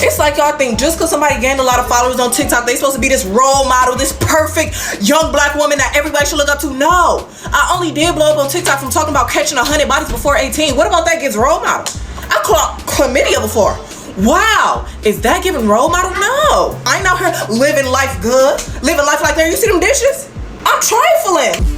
It's like y'all think just because somebody gained a lot of followers on TikTok, they supposed to be this role model, this perfect young black woman that everybody should look up to. No. I only did blow up on TikTok from talking about catching 100 bodies before 18. What about that gets role model? I caught chlamydia before. Wow. Is that giving role model? No. I ain't out here living life good. Living life like that. You see them dishes? I'm trifling.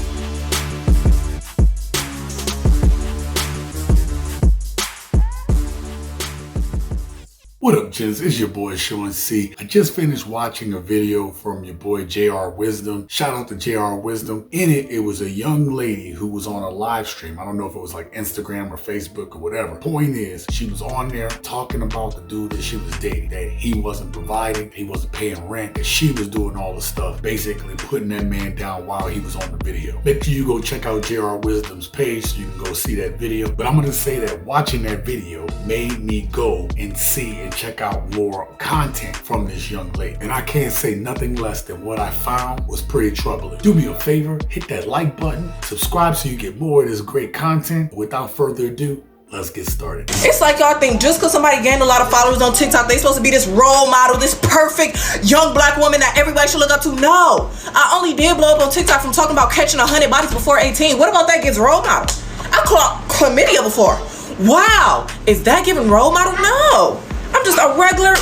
What up, gents? It's your boy Sean C. I just finished watching a video from your boy JR Wisdom. Shout out to JR Wisdom. In it, it was a young lady who was on a live stream. I don't know if it was like Instagram or Facebook or whatever. Point is, she was on there talking about the dude that she was dating, that he wasn't providing, he wasn't paying rent, that she was doing all the stuff, basically putting that man down while he was on the video. Make sure you go check out JR Wisdom's page so you can go see that video. But I'm going to say that watching that video made me go and see and check out more content from this young lady. And I can't say nothing less than what I found was pretty troubling. Do me a favor, hit that like button, subscribe so you get more of this great content. Without further ado, let's get started. It's like y'all think just because somebody gained a lot of followers on TikTok, they supposed to be this role model, this perfect young black woman that everybody should look up to. No. I only did blow up on TikTok from talking about catching 100 bodies before 18. What about that gets role model? I caught chlamydia before. Wow. Is that giving role model? No. I'm just a regular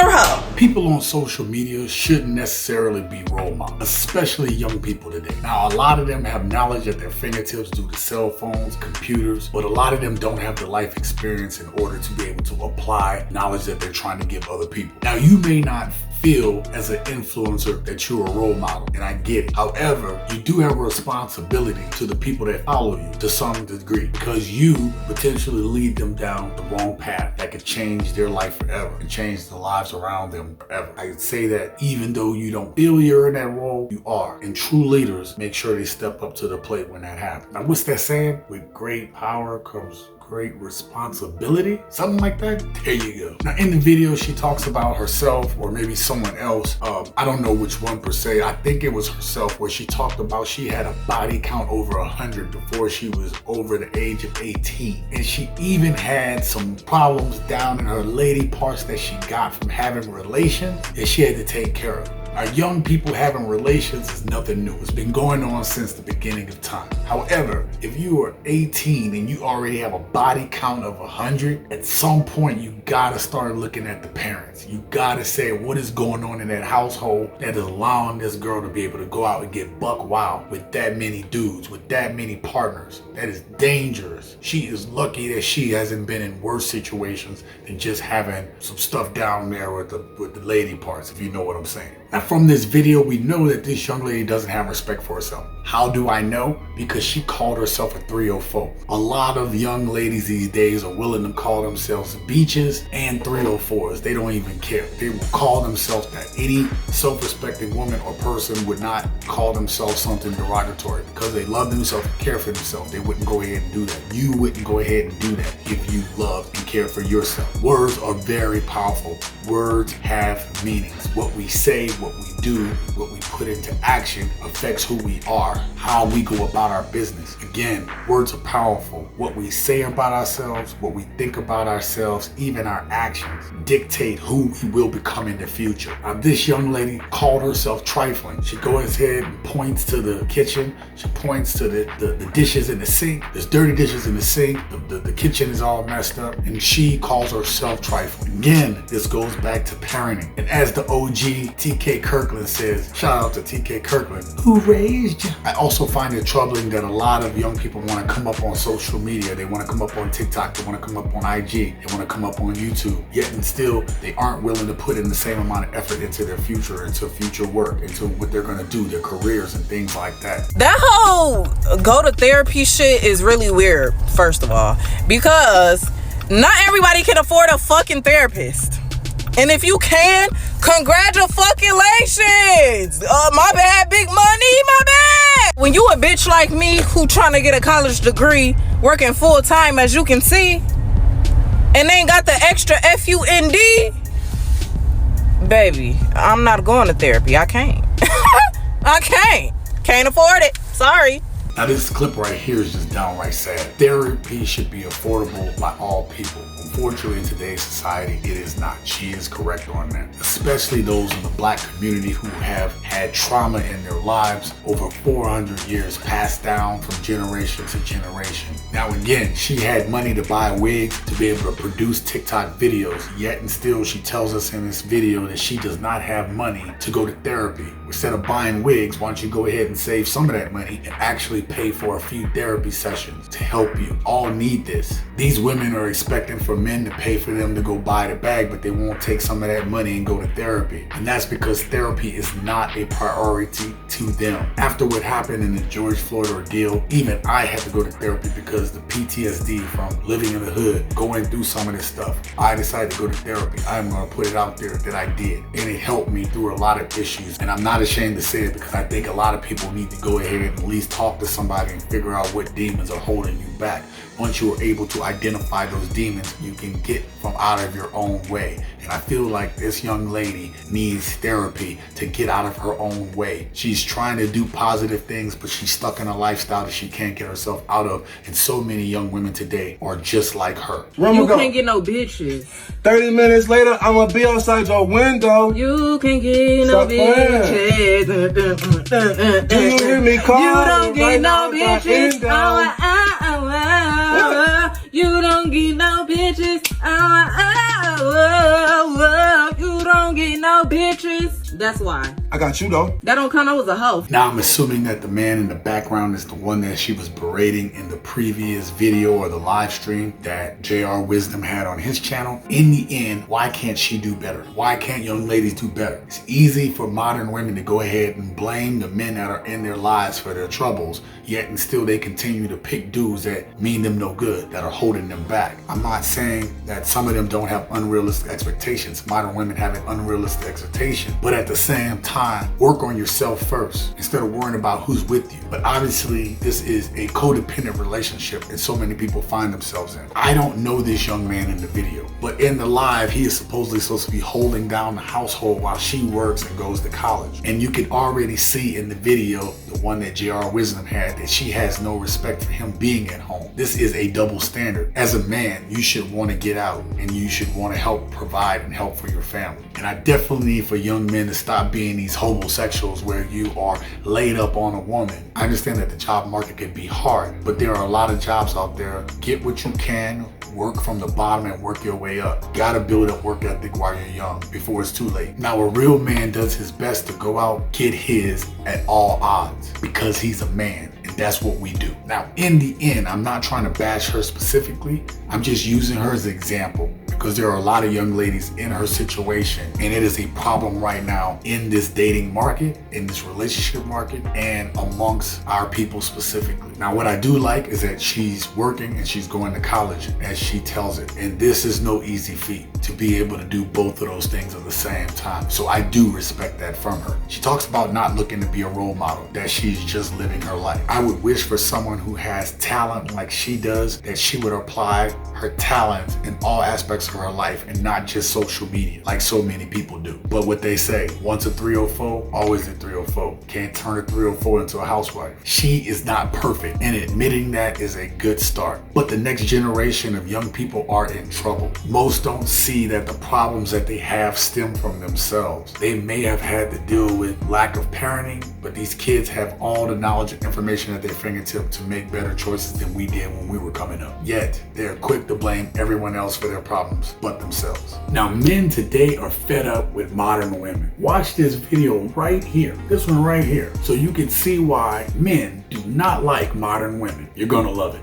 hoe. People on social media shouldn't necessarily be role models, especially young people today. Now, a lot of them have knowledge at their fingertips due to cell phones, computers, but a lot of them don't have the life experience in order to be able to apply knowledge that they're trying to give other people. Now, you may not feel as an influencer that you're a role model, and I get it. However, you do have a responsibility to the people that follow you to some degree, because you potentially lead them down the wrong path that could change their life forever and change the lives around them forever. I could say that even though you don't feel you're in that role, you are. And true leaders make sure they step up to the plate when that happens. Now, what's that saying? With great power comes great responsibility, something like that. There you go. Now, in the video, she talks about herself, or maybe someone else. I don't know which one per se. I think it was herself, where she talked about she had a body count over 100 before she was over the age of 18, and she even had some problems down in her lady parts that she got from having relations that she had to take care of. Our young people having relations is nothing new. It's been going on since the beginning of time. However, if you are 18 and you already have a body count of 100, at some point you gotta start looking at the parents. You gotta say, what is going on in that household that is allowing this girl to be able to go out and get buck wild with that many dudes, with that many partners? That is dangerous. She is lucky that she hasn't been in worse situations than just having some stuff down there with the lady parts, if you know what I'm saying. Now, from this video, we know that this young lady doesn't have respect for herself. How do I know? Because she called herself a 304. A lot of young ladies these days are willing to call themselves beaches and 304s. They don't even care. They will call themselves that. Any self-respecting woman or person would not call themselves something derogatory because they love themselves and care for themselves. They wouldn't go ahead and do that. You wouldn't go ahead and do that if you love and care for yourself. Words are very powerful. Words have meanings. What we say, what we do, what we put into action affects who we are, how we go about our business. Again, words are powerful. What we say about ourselves, what we think about ourselves, even our actions dictate who we will become in the future. Now, this young lady called herself trifling. She goes ahead and points to the kitchen. She points to the dishes in the sink. There's dirty dishes in the sink. The kitchen is all messed up, and she calls herself trifling. Again, this goes back to parenting. And as the OG TK Kirkland says, shout out to TK Kirkland, who raised you. I also find it troubling that a lot of young people want to come up on social media. They want to come up on TikTok. They want to come up on IG. They want to come up on YouTube. Yet and still, they aren't willing to put in the same amount of effort into their future, into future work, into what they're going to do, their careers and things like that. That whole go to therapy shit is really weird, first of all, because not everybody can afford a fucking therapist. And if you can, congratulations. My bad, big money, my bad. When you a bitch like me who trying to get a college degree, working full time as you can see, and ain't got the extra FUND, baby, I'm not going to therapy. I can't. I can't afford it. Sorry. Now, this clip right here is just downright sad. Therapy should be affordable by all people. unfortunately in today's society, it is not. She is correct on that. Especially those in the black community who have had trauma in their lives over 400 years passed down from generation to generation. Now again, she had money to buy wigs to be able to produce TikTok videos, yet and still she tells us in this video that she does not have money to go to therapy. Instead of buying wigs, why don't you go ahead and save some of that money and actually pay for a few therapy sessions to help you. All need this. These women are expecting for men to pay for them to go buy the bag, but they won't take some of that money and go to therapy. And that's because therapy is not a priority to them. After what happened in the George Floyd ordeal, even I had to go to therapy because the PTSD from living in the hood, going through some of this stuff, I decided to go to therapy. I'm gonna put it out there that I did. And it helped me through a lot of issues. And I'm not ashamed to say it because I think a lot of people need to go ahead and at least talk to somebody and figure out what demons are holding you back. Once you are able to identify those demons, you can get from out of your own way. And I feel like this young lady needs therapy to get out of her own way. She's trying to do positive things, but she's stuck in a lifestyle that she can't get herself out of. And so many young women today are just like her. You can't get no bitches. 30 minutes later, I'm gonna be outside your window. You can't get no bitches. Do you hear me calling? You don't get right no now, bitches. You don't get no bitches. You don't get no bitches. That's why. I got you though. That don't count. I was a hoe. Now I'm assuming that the man in the background is the one that she was berating in the previous video or the live stream that JR Wisdom had on his channel. In the end, why can't she do better? Why can't young ladies do better? It's easy for modern women to go ahead and blame the men that are in their lives for their troubles, yet and still they continue to pick dudes that mean them no good, that are holding them back. I'm not saying that some of them don't have unrealistic expectations. Modern women have an unrealistic expectation, but at the same time, work on yourself first instead of worrying about who's with you. But obviously, this is a codependent relationship and so many people find themselves in. I don't know this young man in the video, but in the live, he is supposedly supposed to be holding down the household while she works and goes to college. And you can already see in the video, the one that JR Wisdom had, that she has no respect for him being at home. This is a double standard. As a man, you should want to get out and you should want to help provide and help for your family. And I definitely need for young men to stop being these homosexuals where you are laid up on a woman. I understand that the job market can be hard, but there are a lot of jobs out there. Get what you can, work from the bottom and work your way up. Gotta build up work ethic while you're young before it's too late. Now a real man does his best to go out, get his at all odds because he's a man. And that's what we do. Now, in the end, I'm not trying to bash her specifically. I'm just using her as an example because there are a lot of young ladies in her situation, and it is a problem right now in this dating market, in this relationship market, and amongst our people specifically. Now, what I do like is that she's working and she's going to college, as she tells it. And this is no easy feat to be able to do both of those things at the same time. So I do respect that from her. She talks about not looking to be a role model, that she's just living her life. I would wish for someone who has talent like she does, that she would apply her talent in all aspects of her life and not just social media like so many people do. But what they say, once a 304, always a 304. Can't turn a 304 into a housewife. She is not perfect, and admitting that is a good start. But the next generation of young people are in trouble. Most don't see that the problems that they have stem from themselves. They may have had to deal with lack of parenting, but these kids have all the knowledge and information at their fingertips to make better choices than we did when we were coming up. Yet, they're quick to blame everyone else for their problems but themselves. Now, men today are fed up with modern women. Watch this video right here, this one right here, so you can see why men do not like modern women. You're gonna love it.